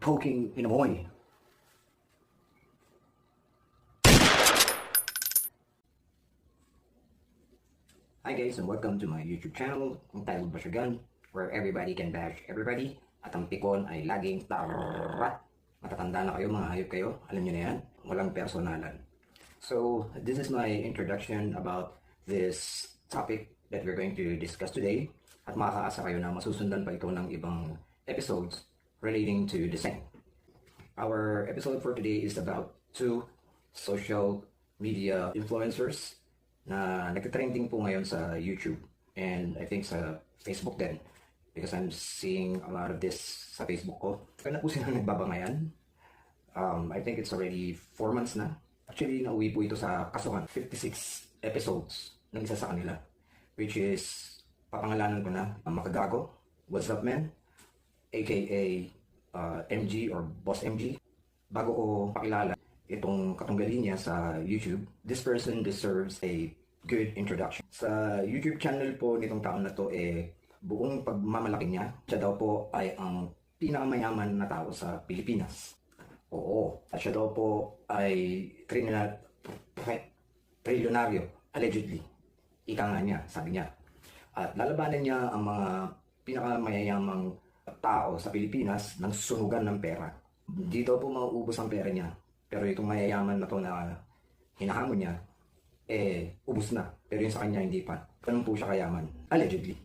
poking Pinoy. Hi guys, and welcome to my YouTube channel, entitled Basyagan, where everybody can bash everybody at ang pikon ay laging tarra. Matatanda na kayo, mga hayop kayo, alam nyo na yan, walang personalan. So, this is my introduction about this topic that we're going to discuss today, at makakaasa kayo na masusundan pa ito ng ibang episodes relating to the same. Our episode for today is about two social media influencers na nagtitrending po ngayon sa YouTube and I think sa Facebook din, because I'm seeing a lot of this sa Facebook ko. Kaya na po sila nagbabangayan. I think it's already 4 months na. Actually, nauwi po ito sa kasuhan. 56 episodes ng isa sa kanila, which is, papangalanan ko na, Makagago, What's Up Man, aka MG or Boss MG. Bago ko pakilala itong katunggali niya sa YouTube, this person deserves a good introduction. Sa YouTube channel po nitong taon na to, buong pagmamalaki niya, siya daw po ay ang pinakamayaman na tao sa Pilipinas. Oo, at siya daw po ay trilyonaryo, allegedly. Ika nga niya, sabi niya. At lalabanan niya ang mga pinakamayayamang tao sa Pilipinas ng sunugan ng pera. Dito po mauubos ang pera niya. Pero itong mayayaman na to na hinahamon niya, ubos na. Pero yung sa kanya hindi pa. Ganun po siya kayaman. Allegedly.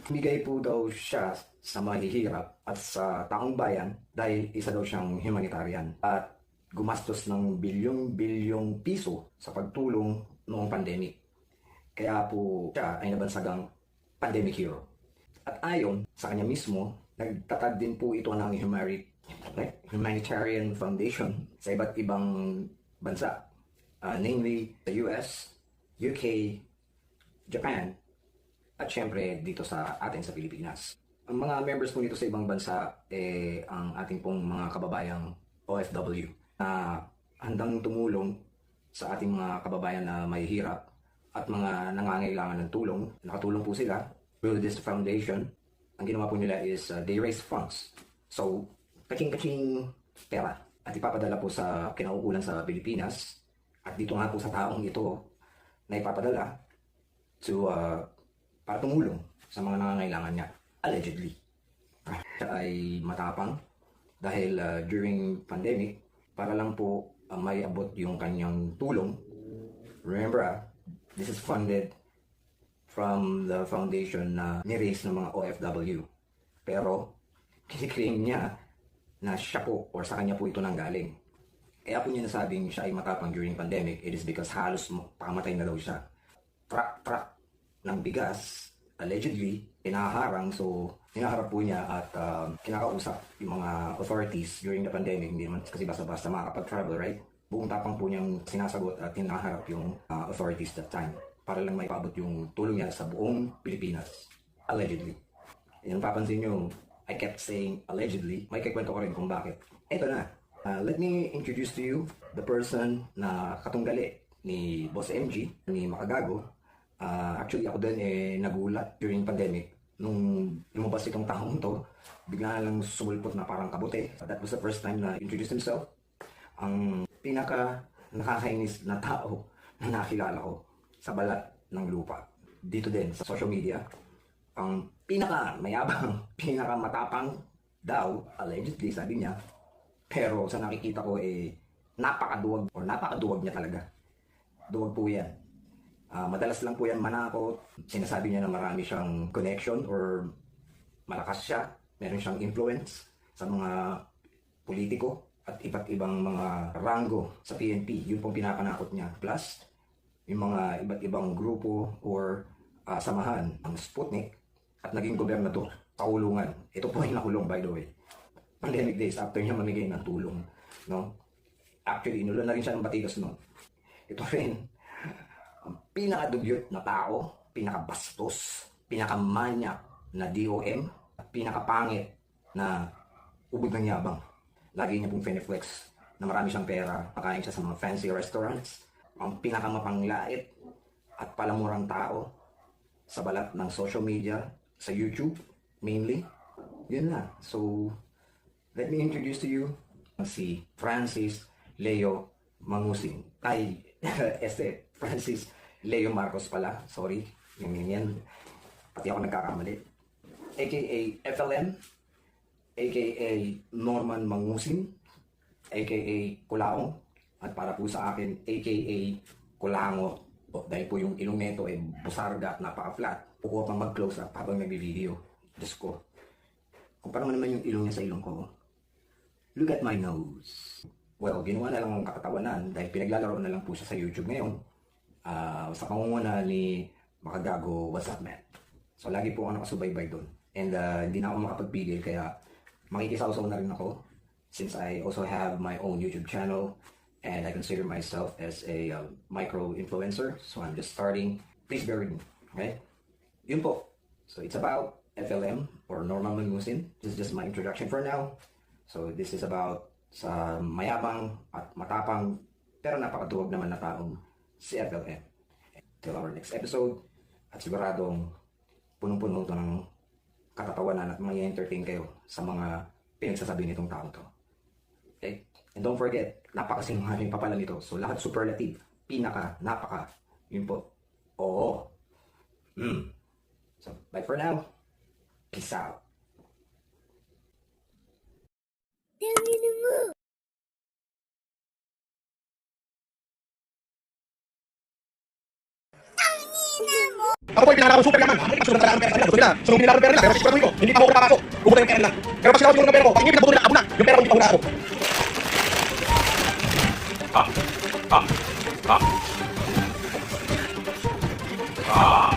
Bigay po daw siya sa mahihirap at sa taong bayan dahil isa daw siyang humanitarian. At gumastos ng bilyong-bilyong piso sa pagtulong noong pandemic. Kaya po siya ay nabansagang pandemic hero. At ayon sa kanya mismo, nagtatag din po ito ng humanitarian foundation sa iba't ibang bansa, namely the US, UK, Japan, at syempre dito sa atin sa Pilipinas. Ang mga members po nito sa ibang bansa ang ating pong mga kababayang OFW na handang tumulong sa ating mga kababayan na may hirap at mga nangangailangan ng tulong. Nakatulong po sila through this foundation. Ang ginawa po nila is they raise funds. So, kaching-kaching pera at ipapadala po sa kinaukulan sa Pilipinas at dito nga po sa taong ito na ipapadala to para tumulong sa mga nangangailangan niya, allegedly. Siya ay matapang dahil during pandemic, para lang po may abot yung kanyang tulong. Remember, this is funded from the foundation na ni-raise ng mga OFW. Pero, kiniklaim niya na siya po or sa kanya po ito nanggaling. Kaya po niya nasabing siya ay matapang during pandemic, it is because halos pakamatay na daw siya. Truck ng bigas, allegedly, pinaharang, so hinaharap po niya at kinakausap yung mga authorities during the pandemic, hindi naman kasi basta-basta makakapag-travel, right? Buong tapang po niyang sinasagot at hinaharap yung authorities that time para lang may paabot yung tulong niya sa buong Pilipinas, allegedly. Yung papansin nyo, I kept saying allegedly, may kikwento ko rin kung bakit. Eto na, let me introduce to you the person na katunggali ni Boss MG, ni Makagago. Actually ako din nagulat during pandemic. Nung lumabas itong taong to, bigla lang sumulpot na parang kabote. That was the first time na introduced himself. Ang pinaka nakakainis na tao na nakilala ko sa balat ng lupa. Dito din sa social media. Ang pinaka mayabang, pinaka matapang daw, allegedly sabi niya. Pero sa nakikita ko napakaduwag or napakaduwag niya talaga. Duwag po yan. Madalas lang po yan manakot. Sinasabi niya na marami siyang connection or malakas siya. Meron siyang influence sa mga politiko at iba't ibang mga rango sa PNP. Yun pong pinapanakot niya. Plus, yung mga iba't ibang grupo or samahan ang Sputnik at naging gobernador sa kulungan. Ito po ay nakulong, by the way. Pandemic days after niya mamigay ng tulong. No? Actually, inulan na rin siya ng batigas noon. Ito rin, ang pinakadugyot na tao, pinakabastos, pinakamanyak na DOM, at pinakapangit na ubod ng yabang. Lagi niya pong fineflex na marami siyang pera, makain siya sa mga fancy restaurants. Ang pinakamapanglait at palamurang tao sa balat ng social media, sa YouTube mainly. Yun na. So, let me introduce to you si Francis Leo Mangusing. Ay, Francis Leo Marcos pala. Sorry. Yan. Pati ako nagkakamali. AKA FLM. AKA Norman Mangusing. AKA Kulaong. At para po sa akin, AKA Kulango. Dahil po yung ilong nito ay busarga at napaka-flat. Pukuha pang mag-close up habang nag-video. Diyos ko. Kumpara mo naman yung ilong niya sa ilong ko. Look at my nose. Well, ginawa na lang ang kakatawanan dahil pinaglalaro na lang po siya sa YouTube ngayon. Sa pangunguna ni Makagago, what's up man? So lagi po ako nakasubaybay doon. And hindi na ako makapagpigil kaya makikisaw-saw na rin ako since I also have my own YouTube channel and I consider myself as a micro-influencer. So I'm just starting. Please bear with me. Okay? Yun po. So it's about FLM or Norman Mangusing. This is just my introduction for now. So this is about sa mayabang at matapang pero napakatuwag naman na taong si FLM. Till our next episode at siguradong punong-puno ito ng katatawanan at may entertain kayo sa mga pinagsasabi nitong taong to. Okay? And don't forget, napakasinungaling pa pala nito. So lahat superlative, pinaka, napaka, yun po. Oo. So bye for now. Peace out. Ako po ay pinanakawang super yaman. Ang kasunod ng pera sa nila. Gusto nila. Sunod nila ang pera nila. Pero sigurado ko, hindi pa ako napapasok. Pupunta yung pera nila. Pero pag sila siguro ng pera ko, pag hindi pinabuto nila, abo na. Yung pera ko hindi pa hula ako. Ah.